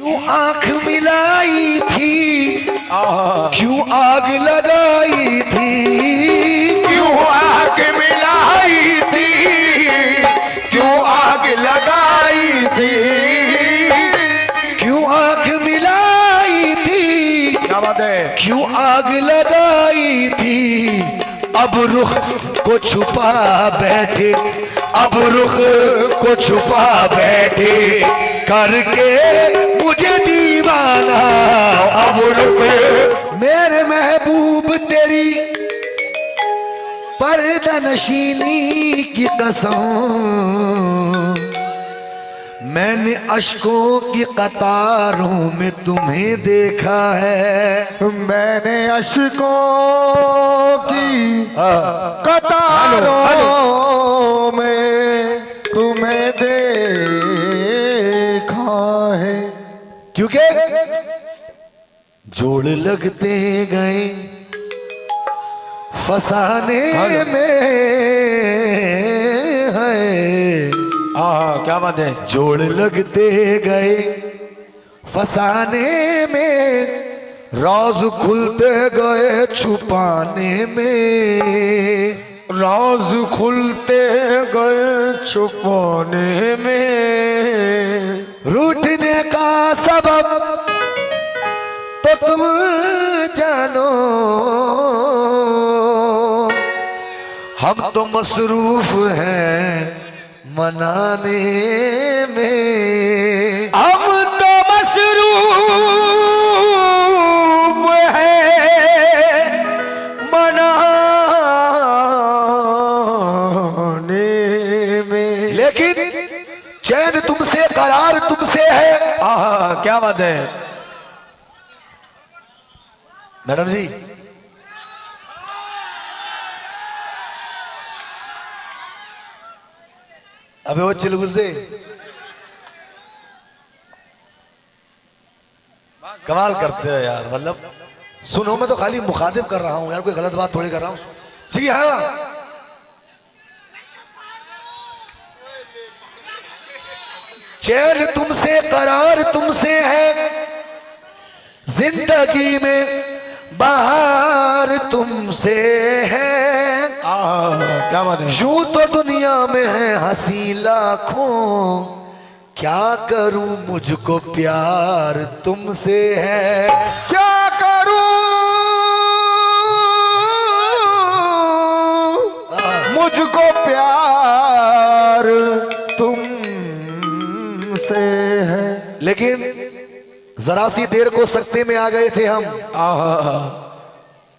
क्यों आंख मिलाई थी, क्यों आग लगाई थी, क्यों आग मिलाई थी, क्यों आग लगाई थी, क्यों आंख मिलाई थी, क्या बात है, क्यों आग लगाई थी। अब रुख को छुपा बैठे, अब रुख को छुपा बैठे करके मुझे दीवाना। अब रुख मेरे महबूब तेरी पर्दा नशीनी की कसम, मैंने अश्कों की कतारों में तुम्हें देखा है। मैंने अश्कों की कतारों में तुम्हें देखा है। क्योंकि जोड़ लगते गए फसाने में है। क्या बात है, जोड़ लगते गए फसाने में, राज खुलते गए छुपाने में, राज खुलते गए छुपाने में। रूठने का सबब तो तुम जानो, हम तो मसरूफ हैं मनाने में। हम तो मसरूफ है मनाने में, लेकिन चैन तुमसे, करार तुमसे है। क्या बात है मैडम जी, अबे वो चिलगु से कमाल करते हो यार। मतलब सुनो, मैं तो खाली मुखातिब कर रहा हूं यार, कोई गलत बात थोड़ी कर रहा हूं। जी हाँ, चैन तुमसे, करार तुमसे है, जिंदगी में बाहर तुमसे है। क्या बात है, यूं तो दुनिया में है हंसी लाखों, क्या करूं मुझको प्यार तुमसे है। क्या करूं मुझको प्यार तुमसे है। लेकिन जरा सी देर को सकते में आ गए थे हम,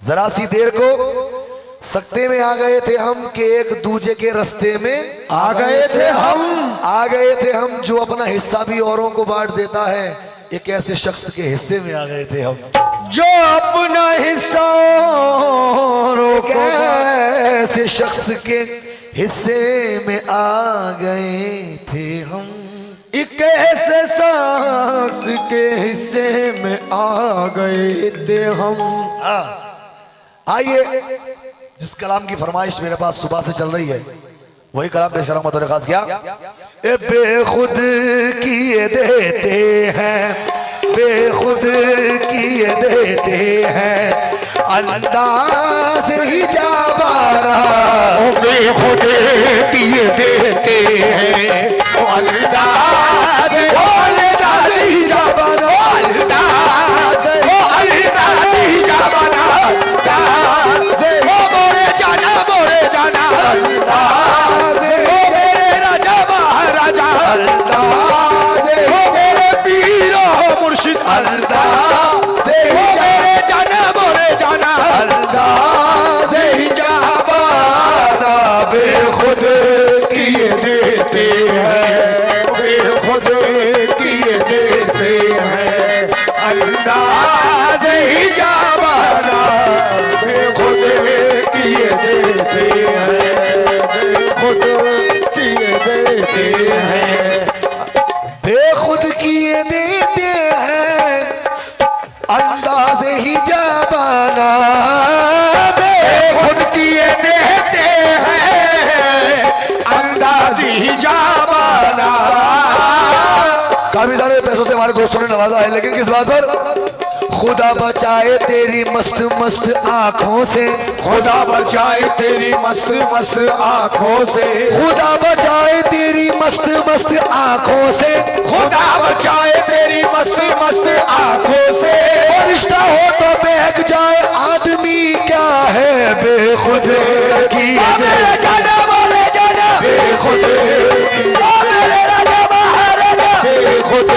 जरा सी देर को सकते में आ गए थे हम कि एक दूजे के रास्ते में आ गए थे हम, आ गए थे हम। जो अपना हिस्सा भी औरों को बांट देता है, एक ऐसे शख्स के हिस्से में आ गए थे हम, जो अपना हिस्सा एक ऐसे शख्स के हिस्से में आ गए थे हम। एक ऐसे शख्स के हिस्से में आ गए थे हम। आइए, जिस कलाम की फरमाइश मेरे पास सुबह से चल रही है वही कलाम पेश कर रहा हूं। खास क्या ए बेखुद किए देते हैं, बेखुद किए देते हैं अंदाज ही जाबाना। बेखुद किए देते हैं अंदाज ही जाबाना, अंदाज ही जाबाना। बेखुद किए देते हैं, बेखुद किए देते हैं तुम्हारे दोस्तों ने नवाजा है, लेकिन किस बात पर? खुदा बचाए तेरी मस्त मस्त आंखों से, खुदा बचाए तेरी मस्त मस्त आंखों से, खुदा बचाए तेरी मस्त मस्त आंखों से, खुदा बचाए तेरी मस्त मस्त आंखों से। रिश्ता हो तो बहक जाए आदमी क्या है बेखुद की मेरे जाना बोले जाना बेखुद मेरे राजा महाराजा बेखुद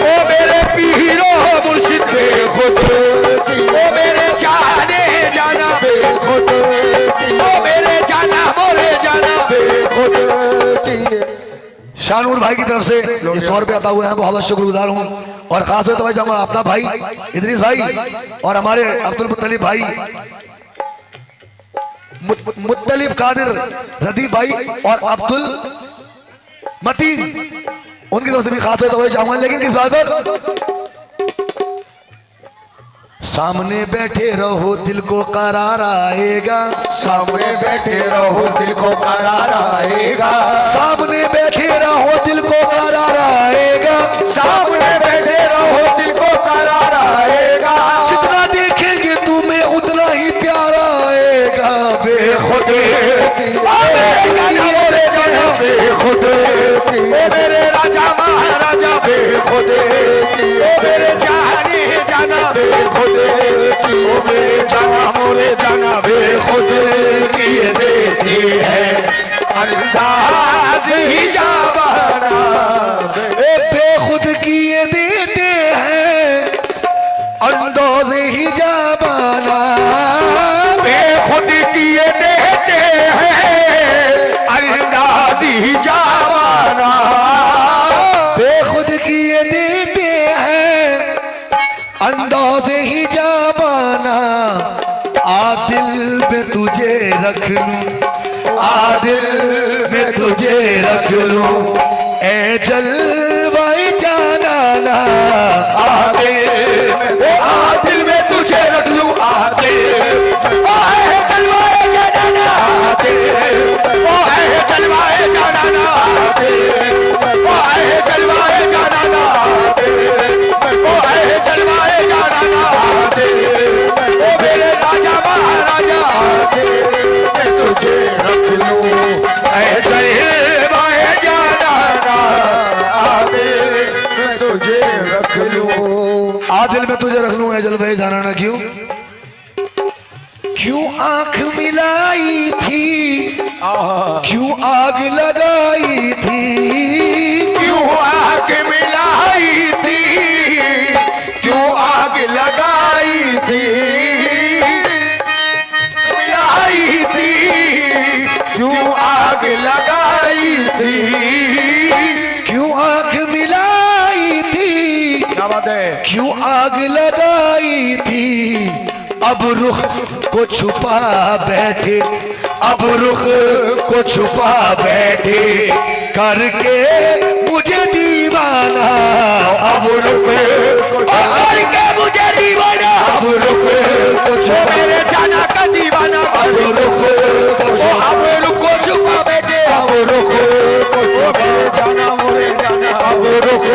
ओ मेरे पीरो मुर्शिद बेखुद ओ मेरे जाने जाना बेखुद ओ मेरे जाना बोले जाना बेखुद। शानूर भाई की तरफ से ये 100 रुपये अता हुए हैं, बहुत बहुत शुक्रगुजार हूँ। और खास तौर पर तो अपना भाई इदरीस भाई और हमारे अब्दुल मुत्तलिब भाई मुत्तलिब कादिर रदीफ भाई और अब्दुल मतीन, उनकी तरफ से भी खास तौर पर चाहूंगा। लेकिन किस बात पर? सामने बैठे रहो दिल को करार आएगा, सामने बैठे रहो दिल को करार आएगा, सामने बैठे रहो दिल को करार आएगा, सामने बैठे रहो दिल को करार आएगा। जितना देखेंगे तुम्हें उतना ही प्यार आएगा बेखुद बेखुद मेरे राजा महाराजा बेखुद मेरे जाने जाना बेखुद मेरे जाना मोरे जाना बेखुद किए देती है अंदाज ही जावाना बेखुद किए देते हैं अंदाज ही जाबाना, बेखुद किए देते हैं अंदाज ही जावाना, बेखुद किए देते हैं अंदाज ही जाबाना। आदिल में तुझे रख लूं, आदिल में तुझे रख लूं, ए जलवाए जानाना। आदिल में तुझे रख लूं, आदिल चलवाए जाना, वो है चलवाए जाना, वो है चलवाए जाना, वो है चलवाए जाना, वो मेरे राजा महाराजा मैं तुझे रख लूं, चलवाए जाना, मैं तुझे रख लूं। आदिल में तुझे रख लूं, ए जलवाए जानाना। क्यों क्यों आंख मिलाई थी, क्यों आग लगाई थी, क्यों आग मिलाई थी, क्यों आग लगाई थी, मिलाई थी, क्यों आग लगाई थी, क्यों आंख मिलाई थी, क्या बात है, क्यों आग लगाई थी। अब रुख को छुपा बैठे, अब रुख को छुपा बैठे करके मुझे दीवाना, अब रुख करके मुझे दीवाना, अब रुख को छुपा मेरे जाना का दीवाना, अब रुख को छुपा, अब रुख को छुपा बैठे, अब रुख को छुपा, मेरे जाना मोरे जाना, अब रुख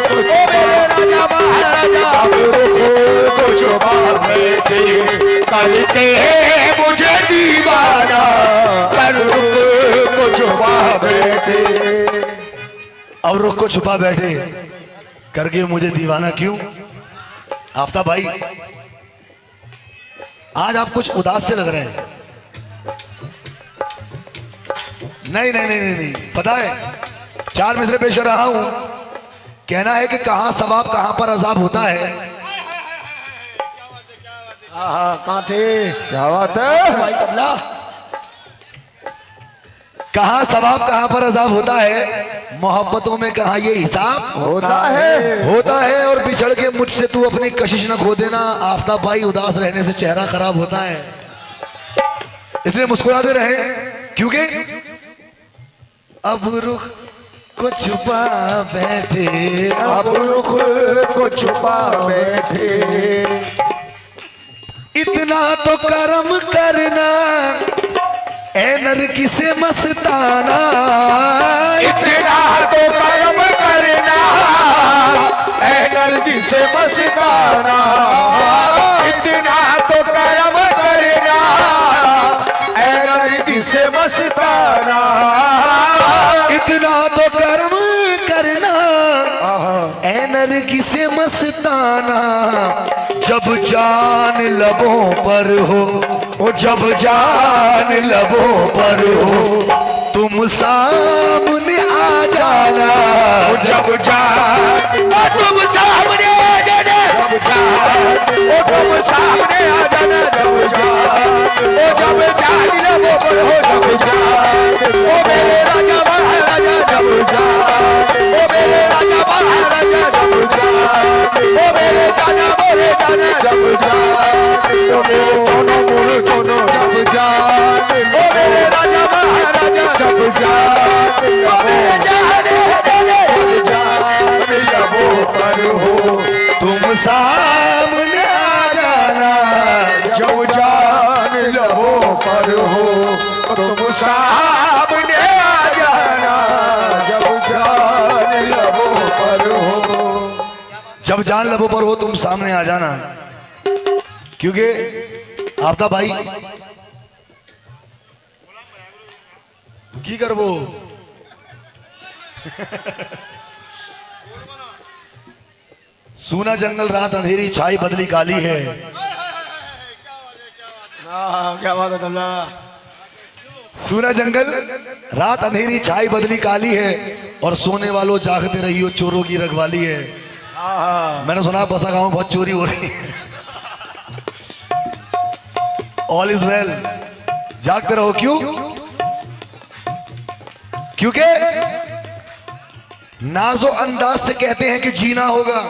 को छुपा, मेरे राजा महाराजा अब रुख को छुपा बैठे करते मुझे दीवाना, कर रुख को छुपा बैठे, अब रुख को छुपा बैठे करके मुझे दीवाना। क्यों आफ्ताब भाई, आज आप कुछ उदास से लग रहे हैं। नहीं नहीं नहीं नहीं, नहीं। पता है 4 मिसरे पेश कर रहा हूं, कहना है कि कहां सवाब कहां पर अजाब होता है। कहाँ थे, क्या बात है? भाई तबला, कहां सवाब कहां पर अजाब होता है। मोहब्बतों में कहा ये हिसाब होता है। होता है। और बिछड़ के मुझसे तू अपनी कशिश न खो देना। आफ्ताब भाई, उदास रहने से चेहरा खराब होता है, इसलिए मुस्कुराते रहे, क्योंकि अब रुख को छुपा बैठे, अब रुख को छुपा बैठे, इतना तो कर्म करना, ए नरगिस मस्ताना, इतना तो कर्म करना, ऐ नरगिस मस्ताना, इतना तो कर्म करना, ऐ नरगिस मस्ताना, इतना तो कर्म करना ए नरगिस मस्ताना, जब जान लबों पर हो, जब जान लबों पर हो, तुम सामने आ जाना, जब जान तुम सामने आ जाना, जब जान तुम सामने आ जाना, जब जान लबों पर हो, जब जान ओ मेरे राजा महाराजा, जब जान ओ मेरे राजा महाराजा, जब जान ओ मेरे जाना मोरे जाना, जब जान ओ मेरे दोनों जब जान ओ मेरे राजा महाराजा, जब जान ओ मेरे जाने जब जान लबों पर हो, तुम सामने आ जाना, जब जान लबों पर हो, तुम सामने आ जाना, जब जान लबों पर हो। जब जान लबों पर हो तुम सामने आ जाना। क्योंकि आफ्ताब भाई की कर वो सूना जंगल रात अंधेरी छाई बदली काली है। क्या बात है तल्ला। सूना जंगल रात अंधेरी छाई बदली काली है, और सोने वालों जागते रहियो चोरों की रखवाली है। मैंने सुना बसा गांव में बहुत चोरी हो रही है। ऑल इज वेल, जागते रहो। क्यों? क्योंकि नाजो अंदाज से कहते हैं कि जीना होगा।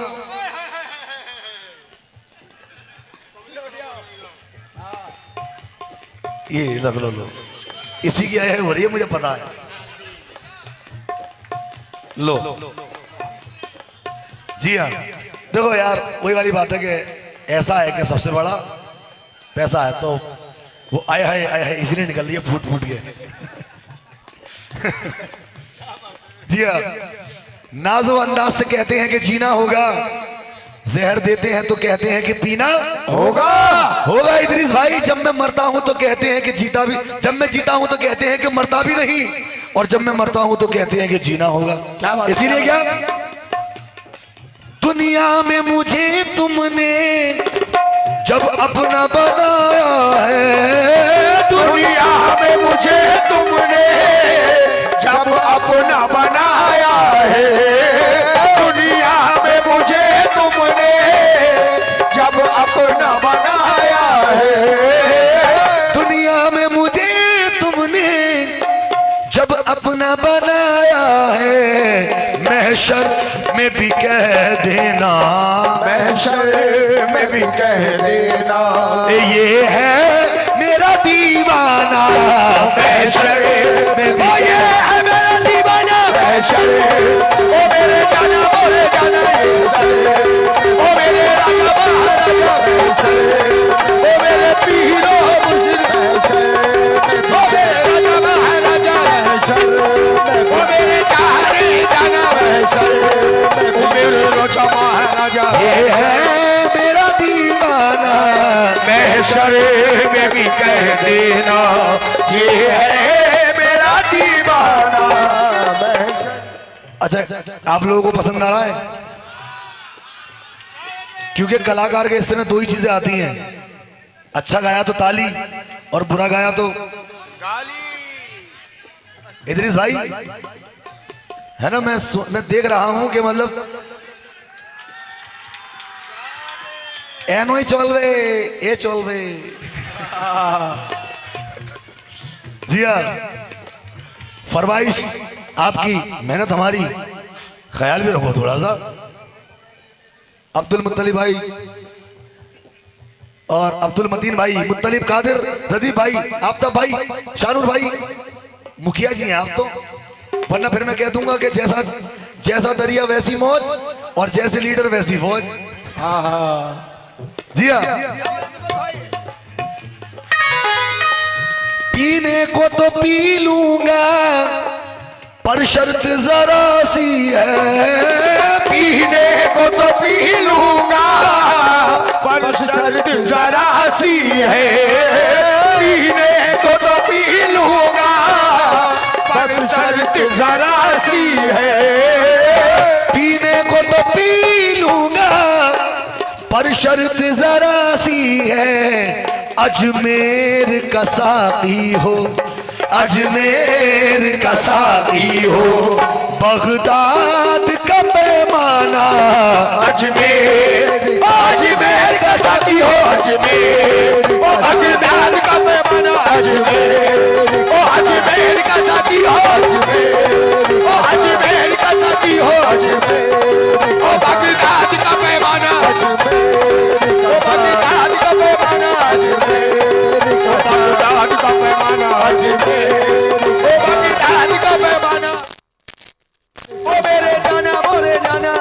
ये लग लो इसी की आया हो रही है, मुझे पता है। लो जी हाँ, देखो यार वही वाली बात है कि ऐसा है कि सबसे बड़ा पैसा है, तो वो आया है इसीलिए निकल रही है फूट फूट के। जी हाँ, नाजो अंदाज से कहते हैं कि जीना होगा, जहर देते हैं तो कहते हैं कि पीना होगा होगा। इदरीस भाई, जब मैं मरता हूं तो कहते हैं कि जीता भी, जब मैं जीता हूं तो कहते हैं कि मरता भी नहीं, और जब मैं मरता हूं तो कहते हैं कि जीना होगा। क्या बात है? इसीलिए क्या दुनिया में मुझे तुमने जब अपना बनाया है, दुनिया में मुझे तुमने जब अपना बनाया है, दुनिया में मुझे तुमने जब अपना बनाया है, दुनिया में मुझे तुमने जब अपना बनाया है, महशर में भी कह देना, महशर में भी कह देना, ये है मेरा दीवाना। महशर में भी ये है मेरा दीवाना, महशर ओ मेरे जाना मोरे जाना, ओ मेरे राजा महाराजा, ओ मेरे पीरो मुर्शिद, ओ मेरे राजा महाराजा, ओ मेरे चाहने जाना, ओ मेरे राजा महाराजा, ये है मेरा दीवाना। महशर में भी कह देना, ये है मेरा दीवाना। अच्छा, आप लोगों को पसंद आ रहा है? क्योंकि कलाकार के हिस्से में दो ही चीजें आती हैं, अच्छा गाया तो ताली, और बुरा गाया तो गाली। इदरीस भाई है ना, मैं देख रहा हूं कि मतलब एनो ही चलवे ये चलवे। जी हाँ, फरमाइश आपकी, मेहनत हमारी, ख्याल भी रखो थोड़ा सा। अब्दुल मुत्तलिब भाई और अब्दुल मतीन भाई, मुत्तलिब कादिर, प्रदीप भाई, आफ्ताब भाई, शानूर भाई, मुखिया जी हैं आप तो, वरना फिर मैं कह दूंगा कि जैसा दरिया वैसी मौज, और जैसे लीडर वैसी फौज। जी हाँ, पीने को तो पी लूंगा पर शर्त जरा सी है। पीने को तो पी लूंगा पर शर्त जरा सी है। पीने को तो पी लूंगा पर शर्त जरा सी है। पीने को तो पी लूंगा पर शर्त जरा सी है। अजमेर का साकी हो, अजमेर का साकी हो, बगदाद का पैमाना। अजमेर अजमेर का साथी हो, अजमेर अजमेर का पैमाना। अजमेर अजमेर का साथी हो, अजमेर अजमेर का साथी हो, अजमेर बगदाद का पैमाना। बगदाद का पैमाना, बगदाद का पैमाना, बगदाद का पैमाना। ओ मेरे जाना बोले जाना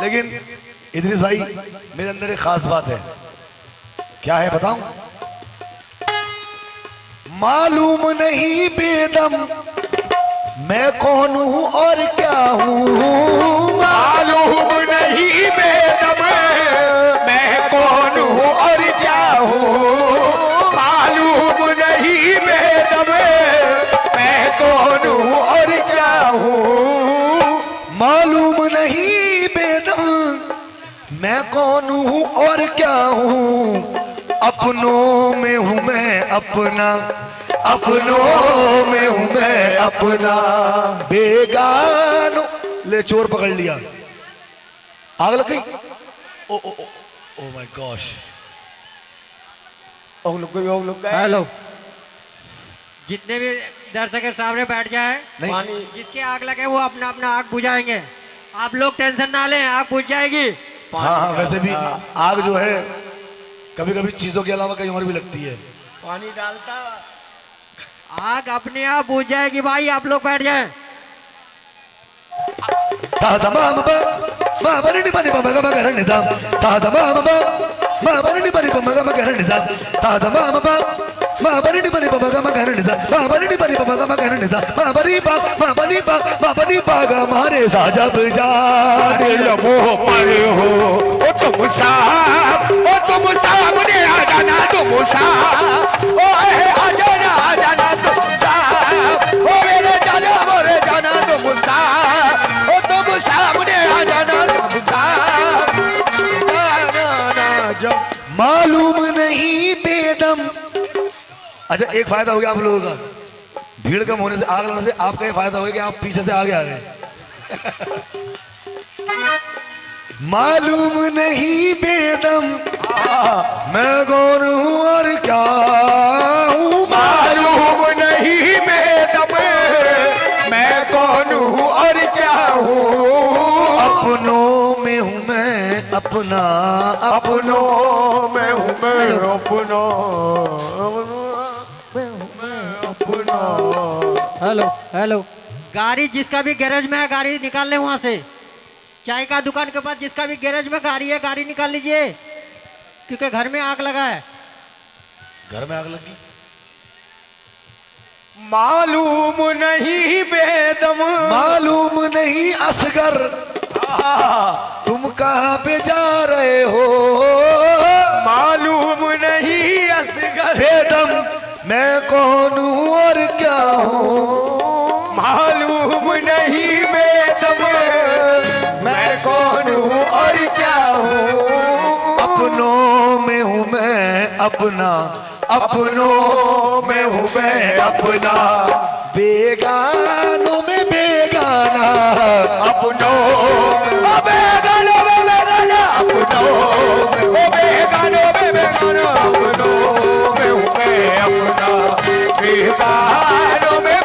लेकिन इदरीस भाई मेरे अंदर एक खास बात है। क्या है बताऊं? मालूम नहीं बेदम मैं कौन हूं और क्या हूं। मालूम नहीं बेदम मैं कौन हूं और क्या हूं। मालूम नहीं बेदम मैं कौन हूं और क्या हूं। मालूम नहीं बेदम मैं कौन हूं और क्या हूं। अपनों में हूं मैं अपना, अपनों में हूं मैं अपना, बेगानों। ले चोर पकड़ लिया, आग लग गई। ओ ओ ओ ओ माय गॉश। हेलो, जितने भी दर्शक के सामने बैठ जाए, जिसके आग लगे वो अपना अपना आग बुझाएंगे। आप लोग टेंशन ना लें, आग बुझ जाएगी। हाँ हाँ, वैसे भी आग जो है कभी कभी चीजों के अलावा कहीं और भी लगती है। पानी डालता आग अपने आप बुझ जाएगी भाई, आप लोग बैठ जाए। हमारे साजब तुम सामने आ जाना, तुम आ जाना तुम ओ मेरे जाना मोरे जाना तुम सामने आ जाना तुम। मालूम नहीं बेदम। अच्छा, एक फायदा हो गया आप लोगों का, भीड़ कम होने से, आग लगने से आपका ये फायदा हो गया कि आप पीछे से आगे आ गए। मालूम नहीं बेदम मैं कौन हूं और क्या हूं। मालूम नहीं बेदम मैं कौन हूं और क्या हूं। अपनों में हूं मैं अपना, अपनों में हूं मैं अपना, अपना। हेलो हेलो, गाड़ी जिसका भी गैरेज में है गाड़ी निकाल ले वहां से। चाय का दुकान के पास जिसका भी गैरेज में गाड़ी है गाड़ी निकाल लीजिए, क्योंकि घर में आग लगा है। घर में आग लगी। मालूम नहीं बेदम, मालूम नहीं असगर तुम कहां पे जा रहे हो। मालूम नहीं असगर बेदम मैं कौन हूं और क्या हूं। मालूम नहीं बेदम मैं कौन हूं और क्या हूं। अपनों में हूँ मैं अपना, अपनों में हूँ मैं अपना, बेगानों में बेगाना, अपनों बेगानों में बेगाना, अपनों बेगानों में बेगाना, अपनों में हूँ मैं अपना, बेगानों में